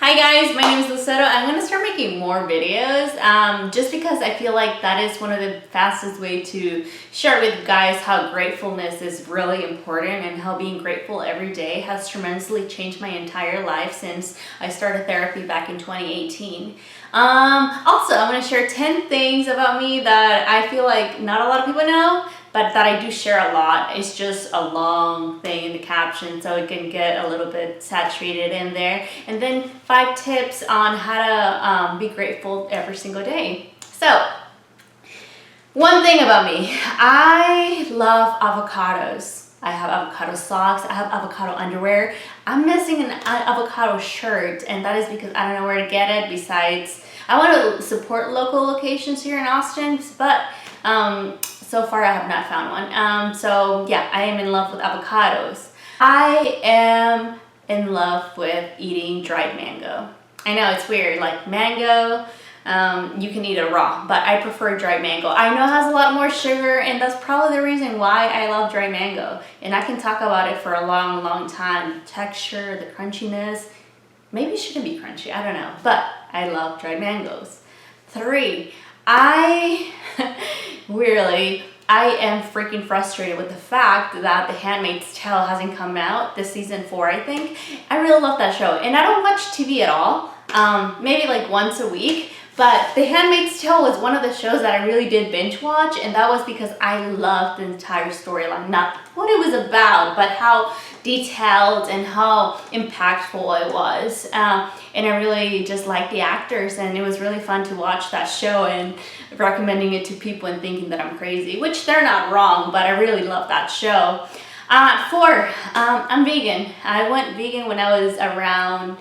Hi guys, my name is Lucero. I'm going to start making more videos just because I feel like that is one of the fastest way to share with guys how gratefulness is really important and how being grateful every day has tremendously changed my entire life since I started therapy back in 2018. Also, I'm going to share 10 things about me that I feel like not a lot of people know, but that I do share a lot. It's just a long thing in the caption, so it can get a little bit saturated in there. And then 5 tips on how to be grateful every single day. So, one thing about me, I love avocados. I have avocado socks, I have avocado underwear. I'm missing an avocado shirt, and that is because I don't know where to get it. Besides, I want to support local locations here in Austin, but so far I have not found one. So yeah, I am in love with avocados. I am in love with eating dried mango. I know it's weird, like mango, you can eat it raw, but I prefer dried mango. I know it has a lot more sugar, and that's probably the reason why I love dried mango. And I can talk about it for a long time. The texture, the crunchiness, maybe it shouldn't be crunchy, I don't know, but I love dried mangoes. 3, I am freaking frustrated with the fact that The Handmaid's Tale hasn't come out this season 4, I think. I really love that show, and I don't watch TV at all, maybe like once a week, but The Handmaid's Tale was one of the shows that I really did binge watch, and that was because I loved the entire storyline, not what it was about, but how detailed and how impactful it was. And I really just liked the actors, and it was really fun to watch that show and recommending it to people and thinking that I'm crazy, which they're not wrong, but I really love that show. 4, I'm vegan. I went vegan when I was around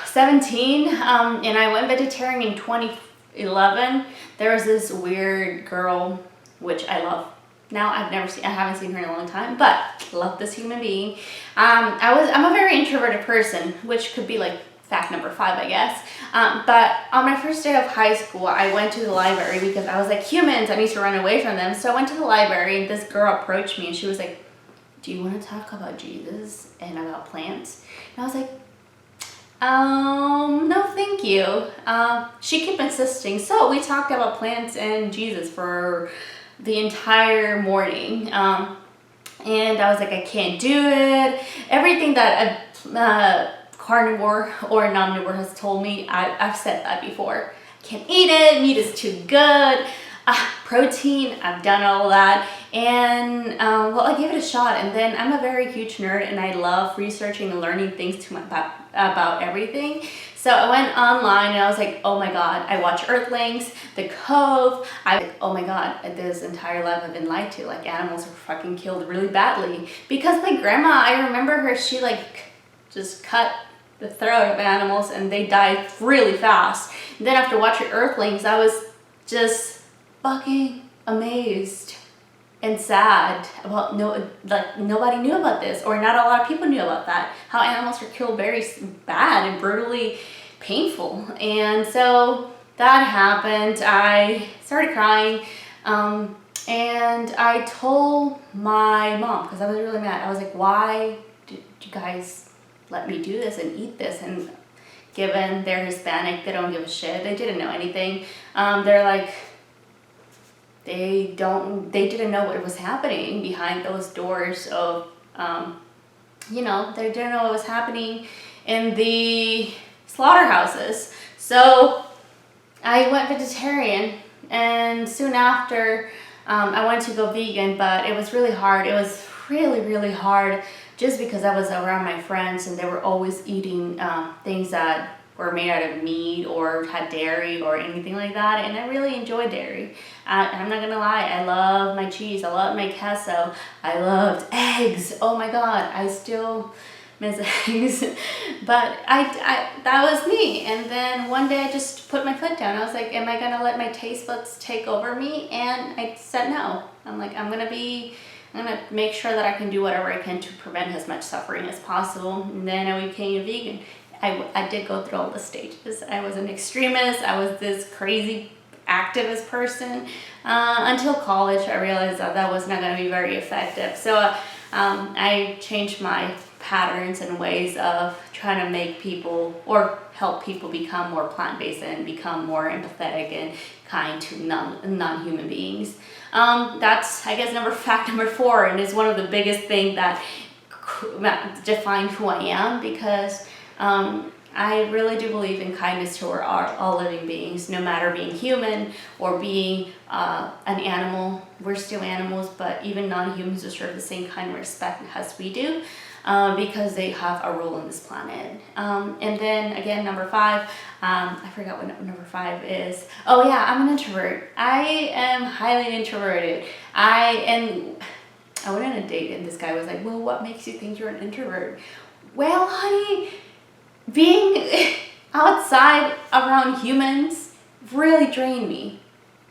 17, and I went vegetarian in 2011. There was this weird girl, which I love. Now I haven't seen her in a long time, but love this human being. I'm a very introverted person, which could be like fact number 5, I guess. But on my first day of high school, I went to the library because I was like, humans, I need to run away from them. So I went to the library, and this girl approached me, and she was like, do you want to talk about Jesus and about plants? And I was like, no thank you. She kept insisting, so we talked about plants and Jesus for the entire morning, and I was like, I can't do it. Everything that a carnivore or an omnivore has told me, I've said that before. I can't eat it, meat is too good. Protein, I've done all that, and well, I gave it a shot. And then I'm a very huge nerd, and I love researching and learning things about everything. So I went online, and I was like, oh my god, I watch Earthlings, The Cove. Oh my god, this entire life I've been lied to. Like, animals are fucking killed really badly. Because my grandma, I remember her, she like just cut the throat of animals, and they died really fast. And then after watching Earthlings, I was just fucking amazed and sad about nobody knew about this, or not a lot of people knew about that, how animals are killed very bad and brutally painful. And so that happened. I started crying, and I told my mom, because I was really mad. I was like, why did you guys let me do this and eat this? And given they're Hispanic, they don't give a shit. They didn't know anything. They're like, they didn't know what was happening behind those doors of, they didn't know what was happening in the slaughterhouses. So I went vegetarian, and soon after, I wanted to go vegan, but it was really hard. It was really hard just because I was around my friends, and they were always eating things that were made out of meat or had dairy or anything like that, and I really enjoy dairy. I'm not gonna lie, I love my cheese, I love my queso, I loved eggs. Oh my god, I still miss eggs. But that was me. And then one day I just put my foot down. I was like, am I gonna let my taste buds take over me? And I said no. I'm like, I'm gonna make sure that I can do whatever I can to prevent as much suffering as possible. And then I became a vegan. I did go through all the stages. I was an extremist. I was this crazy activist person until college. I realized that was not going to be very effective. So I changed my patterns and ways of trying to make people or help people become more plant-based and become more empathetic and kind to non-human beings. That's, I guess, fact number 4, and is one of the biggest things that define who I am, because I really do believe in kindness toward all living beings, no matter being human or being an animal. We're still animals, but even non-humans deserve the same kind of respect as we do, because they have a role in this planet. And then again, number 5, I forgot what number 5 is. Oh yeah, I'm an introvert. I am highly introverted. I went on a date and this guy was like, well, what makes you think you're an introvert? Well, honey, being outside around humans really drained me.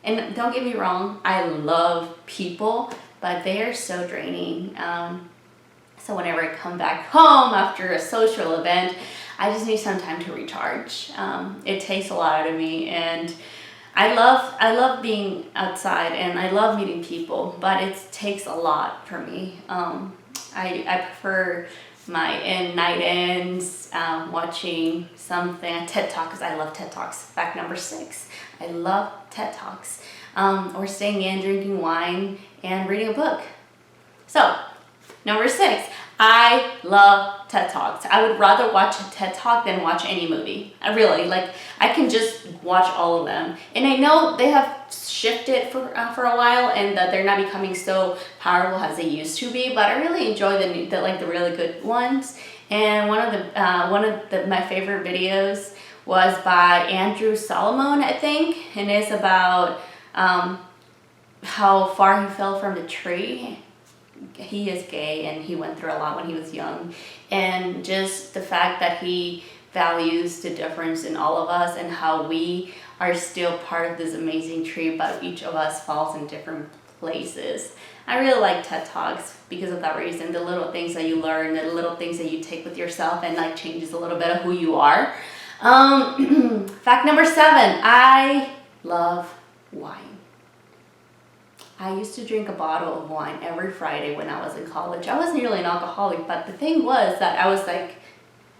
And don't get me wrong, I love people, but they are so draining. So whenever I come back home after a social event, I just need some time to recharge. It takes a lot out of me, and I love being outside and I love meeting people, but it takes a lot for me. I prefer my night ends, watching something, TED Talk, because I love TED Talks. Fact number 6, I love TED Talks. Or staying in, drinking wine, and reading a book. So, number 6, I love TED Talks. I would rather watch a TED Talk than watch any movie. I can just watch all of them. And I know they have shifted for a while, and that they're not becoming so powerful as they used to be, but I really enjoy the really good ones. And one of my favorite videos was by Andrew Solomon, I think, and it's about how far he fell from the tree. He is gay and he went through a lot when he was young, and just the fact that he values the difference in all of us and how we are still part of this amazing tree, but each of us falls in different places. I really like TED Talks because of that reason. The little things that you learn, the little things that you take with yourself, and changes a little bit of who you are. Fact number 7, I love wine. I used to drink a bottle of wine every Friday when I was in college. I wasn't really an alcoholic, but the thing was that I was like,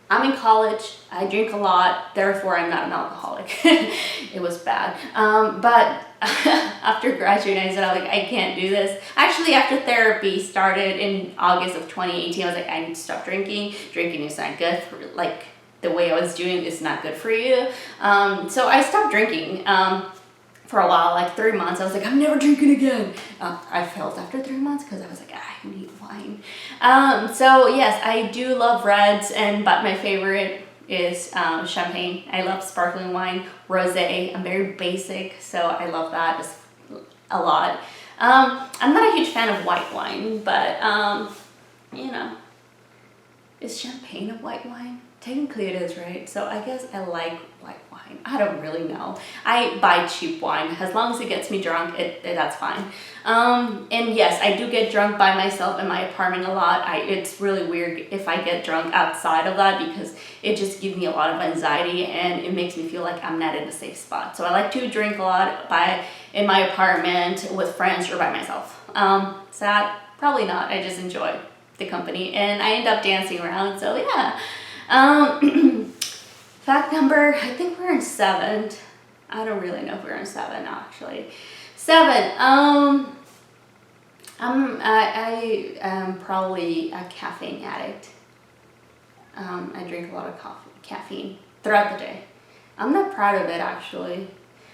I'm in college, I drink a lot, therefore I'm not an alcoholic. It was bad. But after graduating, I said, I can't do this. Actually, after therapy started in August of 2018, I was like, I need to stop drinking. Drinking is not good for, the way I was doing is not good for you. So I stopped drinking. For a while, 3 months, I was like, I'm never drinking again. I failed after 3 months because I was like, I need wine. So yes, I do love reds, but my favorite is champagne. I love sparkling wine, rosé. I'm very basic, so I love that just a lot. I'm not a huge fan of white wine, but is champagne a white wine? Technically it is, right? So I guess I like white wine. I don't really know. I buy cheap wine. As long as it gets me drunk, that's fine. And yes, I do get drunk by myself in my apartment a lot. It's really weird if I get drunk outside of that, because it just gives me a lot of anxiety and it makes me feel like I'm not in a safe spot. So I like to drink a lot in my apartment with friends or by myself. Sad? Probably not. I just enjoy the company and I end up dancing around. So yeah. Fact number, I think we're in 7. I don't really know if we're in 7 actually. 7. I am probably a caffeine addict. I drink a lot of caffeine throughout the day. I'm not proud of it actually.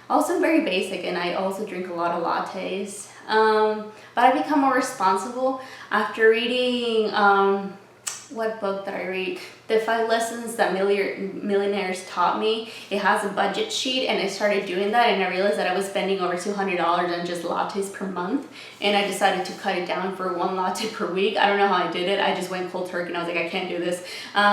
Also very basic, and I also drink a lot of lattes. But I become more responsible after reading, what book did I read? The 5 Lessons That Millionaires Taught Me. It has a budget sheet, and I started doing that, and I realized that I was spending over $200 on just lattes per month, and I decided to cut it down for 1 latte per week. I don't know how I did it. I just went cold turkey, and I was like, I can't do this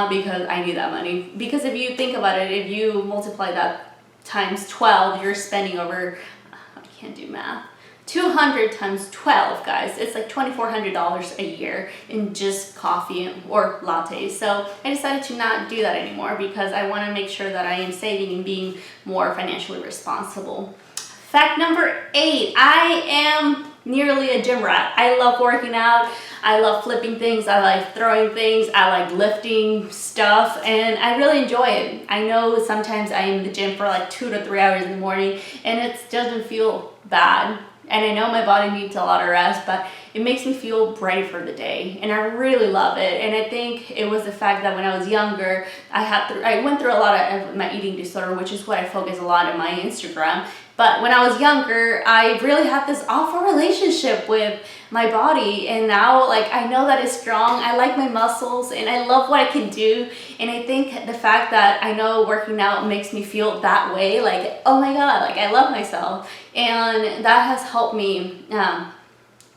because I need that money. Because if you think about it, if you multiply that times 12, you're spending over, I can't do math, 200 times 12, guys. It's like $2,400 a year in just coffee or lattes. So I decided to not do that anymore because I want to make sure that I am saving and being more financially responsible. Fact number 8, I am nearly a gym rat. I love working out. I love flipping things, I like throwing things, I like lifting stuff, and I really enjoy it. I know sometimes I'm in the gym for like 2 to 3 hours in the morning and it doesn't feel bad. And I know my body needs a lot of rest, but it makes me feel ready for the day, and I really love it. And I think it was the fact that when I was younger, I went through a lot of my eating disorder, which is what I focus a lot in my Instagram. But when I was younger, I really had this awful relationship with my body, and now like I know that it's strong. I like my muscles and I love what I can do. And I think the fact that I know working out makes me feel that way, like, oh my God, like I love myself. And that has helped me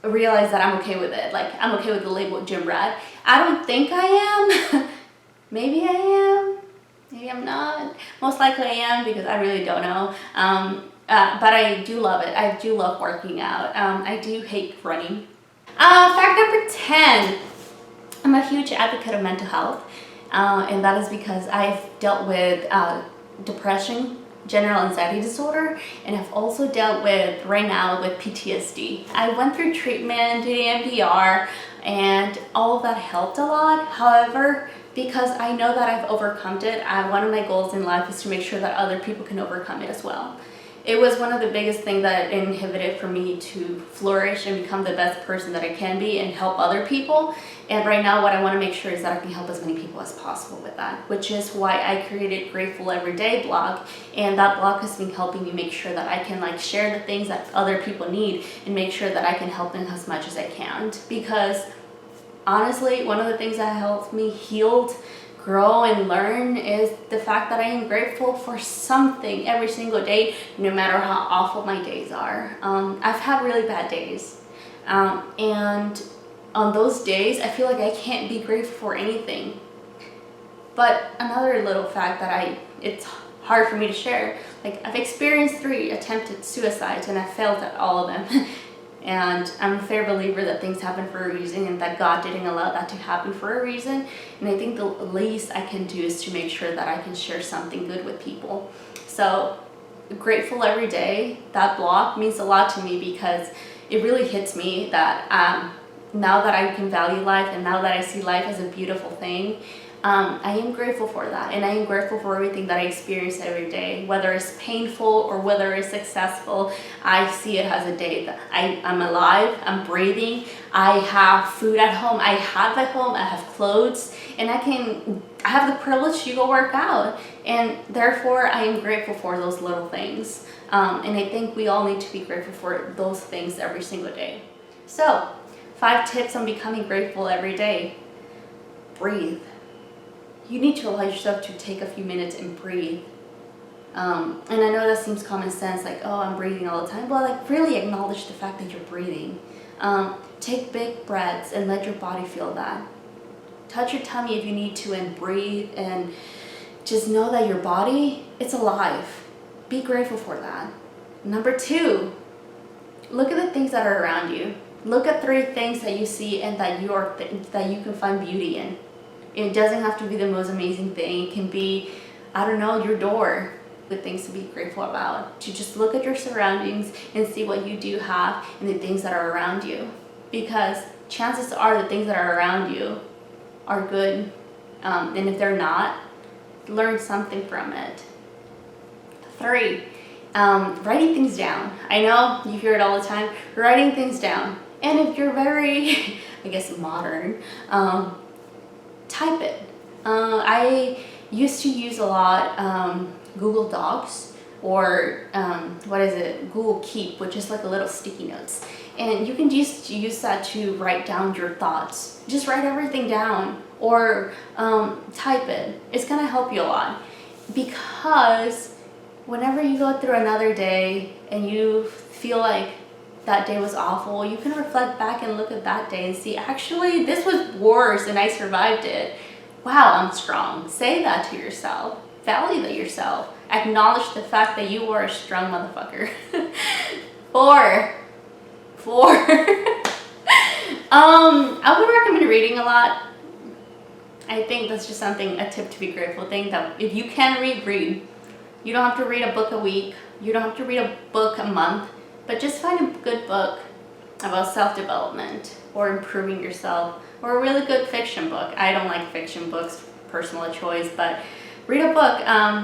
realize that I'm okay with it. Like I'm okay with the label gym rat. I don't think I am. Maybe I am. Maybe I'm not. Most likely I am because I really don't know. But I do love it. I do love working out. I do hate running. Fact number 10. I'm a huge advocate of mental health. And that is because I've dealt with depression, general anxiety disorder, and I've also dealt with, right now, with PTSD. I went through treatment, did EMDR, and all of that helped a lot. However, because I know that I've overcome it, one of my goals in life is to make sure that other people can overcome it as well. It was one of the biggest things that inhibited for me to flourish and become the best person that I can be and help other people. And right now what I want to make sure is that I can help as many people as possible with that, which is why I created Grateful Everyday blog. And that blog has been helping me make sure that I can like share the things that other people need and make sure that I can help them as much as I can. Because honestly, one of the things that helped me heal, grow, and learn is the fact that I am grateful for something every single day, no matter how awful my days are. I've had really bad days, and on those days I feel like I can't be grateful for anything. But another little fact that it's hard for me to share, like I've experienced 3 attempted suicides and I failed at all of them. And I'm a fair believer that things happen for a reason and that God didn't allow that to happen for a reason. And I think the least I can do is to make sure that I can share something good with people. So Grateful Every Day, that blog means a lot to me because it really hits me that now that I can value life and now that I see life as a beautiful thing, I am grateful for that, and I am grateful for everything that I experience every day, whether it's painful or whether it's successful. I see it as a day that I'm alive, I'm breathing, I have food at home, I have clothes, and I have the privilege to go work out, and therefore I am grateful for those little things. And I think we all need to be grateful for those things every single day. So, 5 tips on becoming grateful every day. Breathe. You need to allow yourself to take a few minutes and breathe. And I know that seems common sense, like, oh, I'm breathing all the time. Well, like, really acknowledge the fact that you're breathing. Take big breaths and let your body feel that. Touch your tummy if you need to and breathe, and just know that your body, it's alive. Be grateful for that. Number 2, look at the things that are around you. Look at 3 things that you see and that you can find beauty in. It doesn't have to be the most amazing thing. It can be, I don't know, your door with things to be grateful about. To just look at your surroundings and see what you do have and the things that are around you. Because chances are the things that are around you are good. And if they're not, learn something from it. 3, writing things down. I know you hear it all the time, writing things down. And if you're very, I guess, modern, type it. I used to use a lot Google Docs or Google Keep, which is like a little sticky notes. And you can just use that to write down your thoughts. Just write everything down or type it. It's gonna help you a lot, because whenever you go through another day and you feel like that day was awful, you can reflect back and look at that day and see, actually, this was worse and I survived it. Wow, I'm strong. Say that to yourself. Validate yourself. Acknowledge the fact that you are a strong motherfucker. 4. I would recommend reading a lot. I think that's just a tip to be grateful thing, that if you can read. You don't have to read a book a week. You don't have to read a book a month. But just find a good book about self-development. or improving yourself, or a really good fiction book. I don't like fiction books, personal choice, but read a book.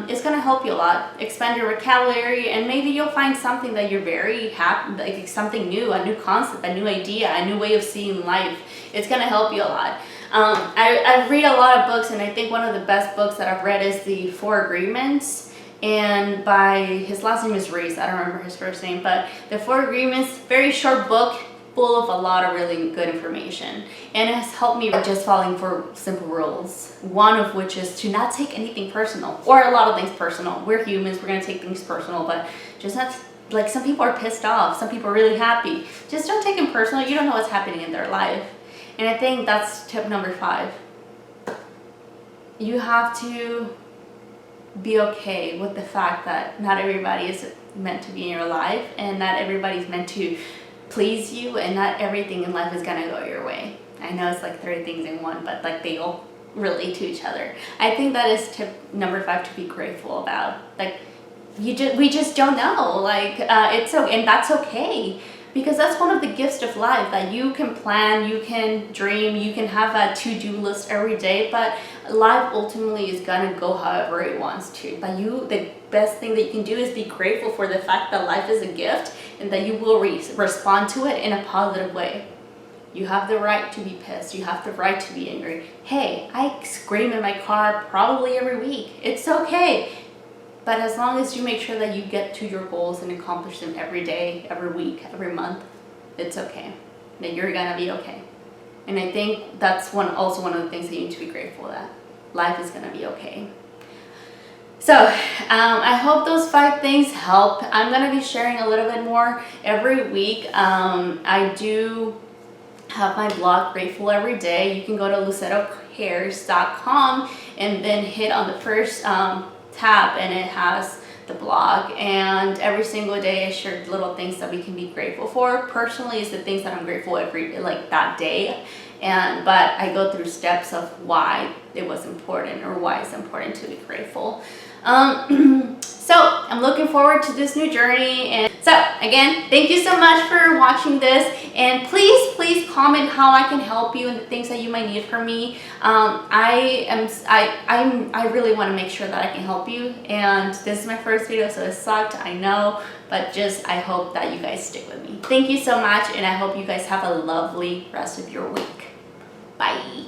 It's going to help you a lot. Expand your vocabulary, and maybe you'll find something that you're very happy, like something new, a new concept, a new idea, a new way of seeing life. It's going to help you a lot. I read a lot of books, and I think one of the best books that I've read is The Four Agreements, and by, his last name is Reese, I don't remember his first name, but The Four Agreements, very short book, full of a lot of really good information, and it has helped me with just following for simple rules, one of which is to not take anything personal, or a lot of things personal. We're humans, we're going to take things personal, but just not, like, some people are pissed off, some people are really happy. Just don't take them personal. You don't know what's happening in their life. And I think that's tip number 5. You have to be okay with the fact that not everybody is meant to be in your life, and not everybody's meant to please you, and not everything in life is gonna go your way. I know it's like 30 things in one, but like they all relate to each other. I think that is tip number 5 to be grateful about. Like, we just don't know. Like, it's so, and that's okay. Because that's one of the gifts of life, that you can plan, you can dream, you can have a to-do list every day, but life ultimately is gonna go however it wants to. But the best thing that you can do is be grateful for the fact that life is a gift, and that you will respond to it in a positive way. You have the right to be pissed, you have the right to be angry. Hey, I scream in my car probably every week. It's okay. But as long as you make sure that you get to your goals and accomplish them every day, every week, every month, it's okay. That you're gonna be okay. And I think that's also one of the things that you need to be grateful that life is gonna be okay. So I hope those 5 things help. I'm gonna be sharing a little bit more every week. I do have my blog Grateful Every Day. You can go to lucerocares.com and then hit on the first tab, and it has the blog, and every single day I share little things that we can be grateful for. Personally, it's the things that I'm grateful that day, but I go through steps of why it was important, or why it's important to be grateful. So I'm looking forward to this new journey. And so again, thank you so much for watching this, and please comment how I can help you and the things that you might need from me. I really want to make sure that I can help you, and this is my first video, so it sucked, I know, but I hope that you guys stick with me. Thank you so much, and I hope you guys have a lovely rest of your week. Bye.